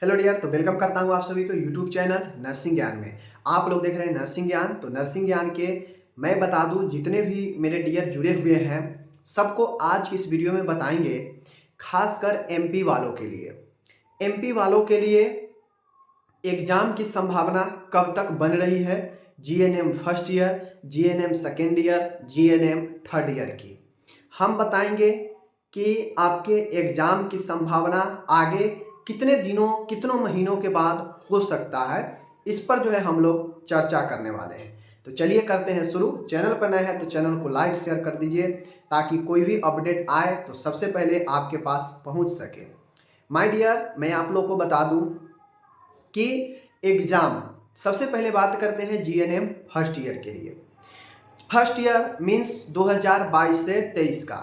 Hello dear, तो welcome करता हूं आप सभी को यूट्यूब चैनल नर्सिंग ज्ञान में। आप लोग देख रहे हैं नर्सिंग ज्ञान। तो नर्सिंग ज्ञान के मैं बता दूं, जितने भी मेरे डियर जुड़े हुए हैं सबको आज की इस वीडियो में बताएंगे, खासकर एमपी वालों के लिए। एमपी वालों के लिए एग्जाम की संभावना कब तक बन रही है, GNM first year, GNM second year, GNM third year की हम बताएंगे कि आपके एग्जाम की संभावना आगे कितने दिनों कितनों महीनों के बाद हो सकता है। इस पर जो है हम लोग चर्चा करने वाले हैं। तो चलिए करते हैं शुरू। चैनल पर नए हैं तो चैनल को लाइक शेयर कर दीजिए, ताकि कोई भी अपडेट आए तो सबसे पहले आपके पास पहुंच सके। माय डियर, मैं आप लोग को बता दूं कि एग्जाम, सबसे पहले बात करते हैं जीएनएम फर्स्ट ईयर के लिए। फर्स्ट ईयर मीन्स 2022 से 23 का।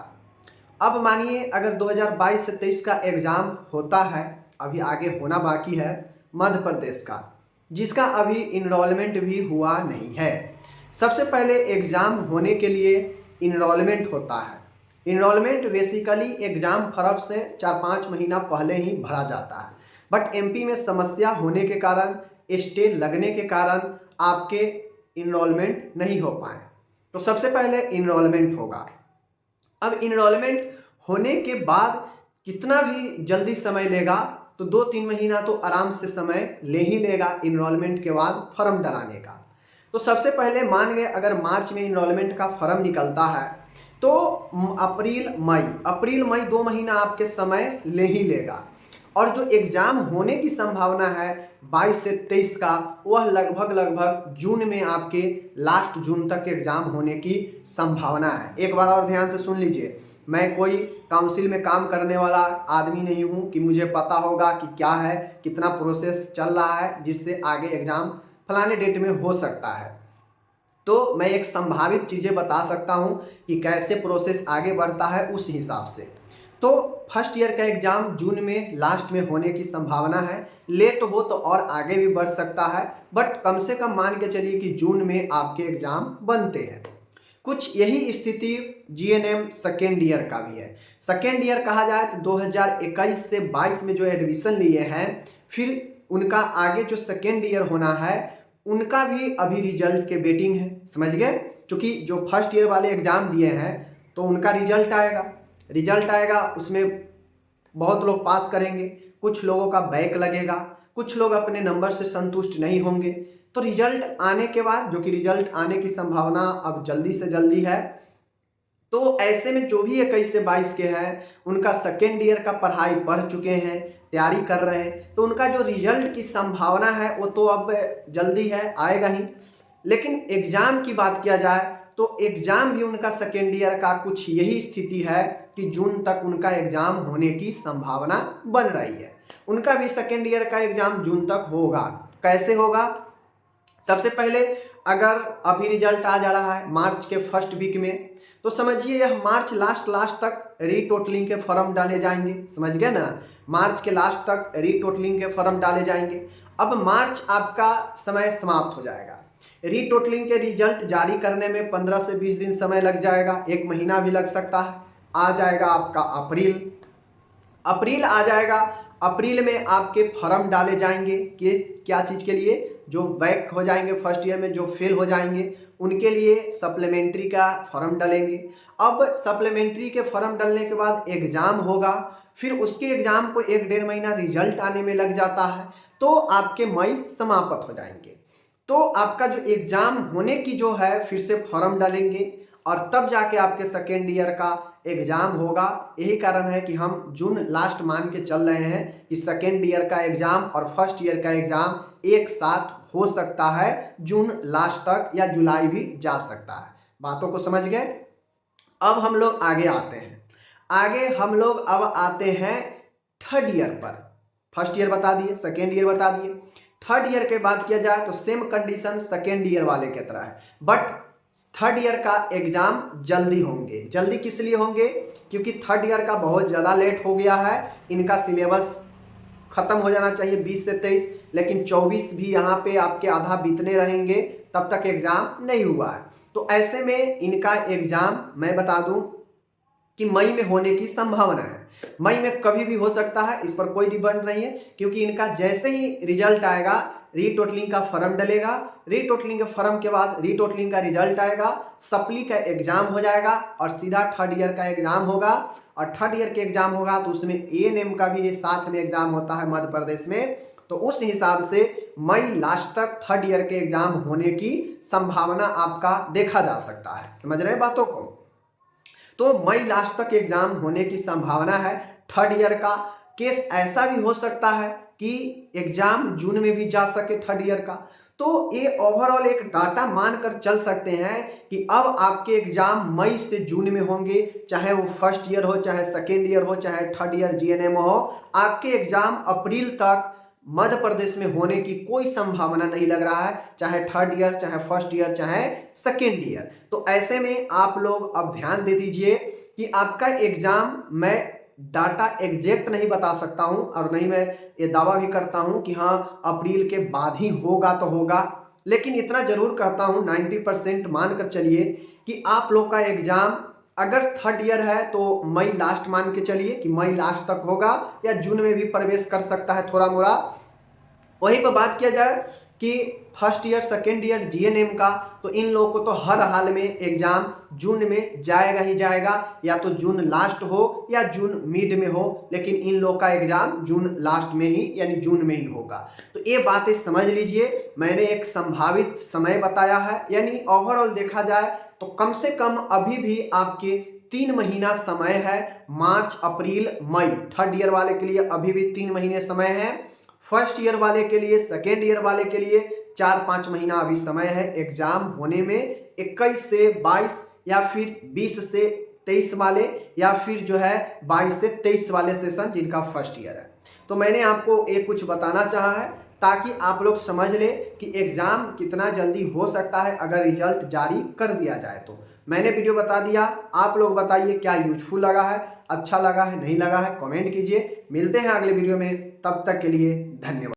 अब मानिए अगर 2022 से 23 का एग्ज़ाम होता है, अभी आगे होना बाकी है मध्य प्रदेश का, जिसका अभी इनरोलमेंट भी हुआ नहीं है। सबसे पहले एग्ज़ाम होने के लिए इनरोलमेंट होता है। इनरोलमेंट बेसिकली एग्ज़ाम फर्म से 4-5 महीना पहले ही भरा जाता है, बट एमपी में समस्या होने के कारण, स्टे लगने के कारण आपके इनरोलमेंट नहीं हो पाए। तो सबसे पहले इनरोलमेंट होगा। अब इनरोलमेंट होने के बाद कितना भी जल्दी समय लेगा, तो 2-3 महीना तो आराम से समय ले ही लेगा इनरोलमेंट के बाद फॉर्म डलाने का। तो सबसे पहले मान गए अगर मार्च में इनरोलमेंट का फॉर्म निकलता है तो अप्रैल मई 2 महीना आपके समय ले ही लेगा। और जो एग्ज़ाम होने की संभावना है 22 से 23 का, वह लगभग जून में, आपके लास्ट जून तक एग्ज़ाम होने की संभावना है। एक बार और ध्यान से सुन लीजिए, मैं कोई काउंसिल में काम करने वाला आदमी नहीं हूँ कि मुझे पता होगा कि क्या है, कितना प्रोसेस चल रहा है जिससे आगे एग्ज़ाम फलाने डेट में हो सकता है। तो मैं एक संभावित चीज़ें बता सकता हूँ कि कैसे प्रोसेस आगे बढ़ता है उस हिसाब से। तो फर्स्ट ईयर का एग्ज़ाम जून में लास्ट में होने की संभावना है। लेट हो तो और आगे भी बढ़ सकता है, बट कम से कम मान के चलिए कि जून में आपके एग्ज़ाम बनते हैं। कुछ यही स्थिति जीएनएम सेकेंड ईयर का भी है। सेकेंड ईयर कहा जाए तो 2021 से 22 में जो एडमिशन लिए हैं, फिर उनका आगे जो सेकेंड ईयर होना है उनका भी अभी रिजल्ट के वेटिंग है। समझ गए? क्योंकि जो फर्स्ट ईयर वाले एग्ज़ाम दिए हैं तो उनका रिजल्ट आएगा, उसमें बहुत लोग पास करेंगे, कुछ लोगों का बैक लगेगा, कुछ लोग अपने नंबर से संतुष्ट नहीं होंगे। तो रिजल्ट आने के बाद, जो कि रिजल्ट आने की संभावना अब जल्दी से जल्दी है, तो ऐसे में जो भी 21 से 22 के हैं उनका सेकेंड ईयर का पढ़ाई पढ़ चुके हैं, तैयारी कर रहे हैं, तो उनका जो रिजल्ट की संभावना है वो तो अब जल्दी है, आएगा ही। लेकिन एग्ज़ाम की बात किया जाए तो एग्ज़ाम भी उनका सेकेंड ईयर का कुछ यही स्थिति है कि जून तक उनका एग्ज़ाम होने की संभावना बन रही है। उनका भी सेकेंड ईयर का एग्ज़ाम जून तक होगा। कैसे होगा? सबसे पहले अगर अभी रिजल्ट आ जा रहा है मार्च के फर्स्ट वीक में, तो समझिए यह मार्च लास्ट तक रीटोटलिंग के फॉर्म डाले जाएंगे। समझ गए ना? मार्च के लास्ट तक रीटोटलिंग के फॉर्म डाले जाएंगे। अब मार्च आपका समय समाप्त हो जाएगा। रीटोटलिंग के रिजल्ट जारी करने में 15 से 20 दिन समय लग जाएगा, 1 महीना भी लग सकता है। आ जाएगा आपका अप्रैल आ जाएगा। अप्रैल में आपके फॉर्म डाले जाएंगे कि क्या चीज़ के लिए? जो बैक हो जाएंगे फर्स्ट ईयर में, जो फेल हो जाएंगे उनके लिए सप्लीमेंट्री का फॉर्म डालेंगे। अब सप्लीमेंट्री के फॉर्म डालने के बाद एग्ज़ाम होगा, फिर उसके एग्ज़ाम को 1-1.5 महीना रिजल्ट आने में लग जाता है, तो आपके मई समाप्त हो जाएंगे। तो आपका जो एग्ज़ाम होने की जो है फिर से फॉर्म डालेंगे और तब जाके आपके सेकेंड ईयर का एग्ज़ाम होगा। यही कारण है कि हम जून लास्ट मान के चल रहे हैं कि सेकेंड ईयर का एग्ज़ाम और फर्स्ट ईयर का एग्ज़ाम एक साथ हो सकता है, जून लास्ट तक या जुलाई भी जा सकता है। बातों को समझ गए? अब हम लोग आगे आते हैं। हम लोग अब आते हैं थर्ड ईयर पर। फर्स्ट ईयर बता दिए, सेकेंड ईयर बता दिए। थर्ड ईयर के बात किया जाए तो सेम कंडीशन सेकेंड ईयर वाले की तरह है, बट थर्ड ईयर का एग्ज़ाम जल्दी होंगे। जल्दी किस लिए होंगे? क्योंकि थर्ड ईयर का बहुत ज़्यादा लेट हो गया है। इनका सिलेबस ख़त्म हो जाना चाहिए 20 से 23, लेकिन 24 भी यहाँ पे आपके आधा बीतने रहेंगे, तब तक एग्ज़ाम नहीं हुआ है। तो ऐसे में इनका एग्ज़ाम मैं बता दूं कि मई में होने की संभावना है। मई में कभी भी हो सकता है, इस पर कोई डिपेंड नहीं है, क्योंकि इनका जैसे ही रिजल्ट आएगा रीटोटलिंग का फॉर्म डलेगा, रीटोटलिंग के फॉर्म के बाद रीटोटलिंग का रिजल्ट आएगा, सप्ली का एग्जाम हो जाएगा और सीधा थर्ड ईयर का एग्जाम होगा। और थर्ड ईयर के एग्जाम होगा तो उसमें एएनएम का भी साथ में एग्जाम होता है मध्य प्रदेश में। तो उस हिसाब से मई लास्ट तक थर्ड ईयर के एग्जाम होने की संभावना आपका देखा जा सकता है। समझ रहे हैं बातों को? तो मई लास्ट तक एग्जाम होने की संभावना है। थर्ड ईयर का केस ऐसा भी हो सकता है कि एग्जाम जून में भी जा सके थर्ड ईयर का। तो ये ओवरऑल एक डाटा मानकर चल सकते हैं कि अब आपके एग्जाम मई से जून में होंगे, चाहे वो फर्स्ट ईयर हो, चाहे सेकेंड ईयर हो, चाहे थर्ड ईयर जीएनएम हो। आपके एग्जाम अप्रैल तक मध्य प्रदेश में होने की कोई संभावना नहीं लग रहा है, चाहे थर्ड ईयर, चाहे फर्स्ट ईयर, चाहे सेकेंड ईयर। तो ऐसे में आप लोग अब ध्यान दे दीजिए कि आपका एग्जाम, मैं डाटा एग्जैक्ट नहीं बता सकता हूं और नहीं मैं ये दावा भी करता हूं कि हाँ अप्रैल के बाद ही होगा तो होगा, लेकिन इतना जरूर कहता हूं 90% मानकर चलिए कि आप लोग का एग्जाम अगर थर्ड ईयर है तो मई लास्ट मान के चलिए कि मई लास्ट तक होगा, या जून में भी प्रवेश कर सकता है थोड़ा मोड़ा। वहीं पर बात किया जाए कि first year second year GNM का, तो इन लोगों को तो हर हाल में एग्जाम जून में जाएगा ही जाएगा, या तो जून लास्ट हो या जून मिड में हो, लेकिन इन लोग का एग्जाम जून लास्ट में ही यानी जून में ही होगा। तो ये बातें समझ लीजिए, मैंने एक संभावित समय बताया है, यानी ओवरऑल देखा जाए तो कम से कम अभी भी आपके 3 महीना समय है। मार्च, अप्रैल, मई थर्ड ईयर वाले के लिए अभी भी 3 महीने समय है। फर्स्ट ईयर वाले के लिए, सेकेंड ईयर वाले के लिए 4-5 महीना अभी समय है एग्जाम होने में। 21 से 22 या फिर 20 से 23 वाले, या फिर जो है 22 से 23 वाले सेशन जिनका फर्स्ट ईयर है। तो मैंने आपको एक कुछ बताना चाहा है ताकि आप लोग समझ लें कि एग्जाम कितना जल्दी हो सकता है अगर रिजल्ट जारी कर दिया जाए। तो मैंने वीडियो बता दिया, आप लोग बताइए क्या यूजफुल लगा है, अच्छा लगा है, नहीं लगा है, कमेंट कीजिए। मिलते हैं अगले वीडियो में, तब तक के लिए धन्यवाद।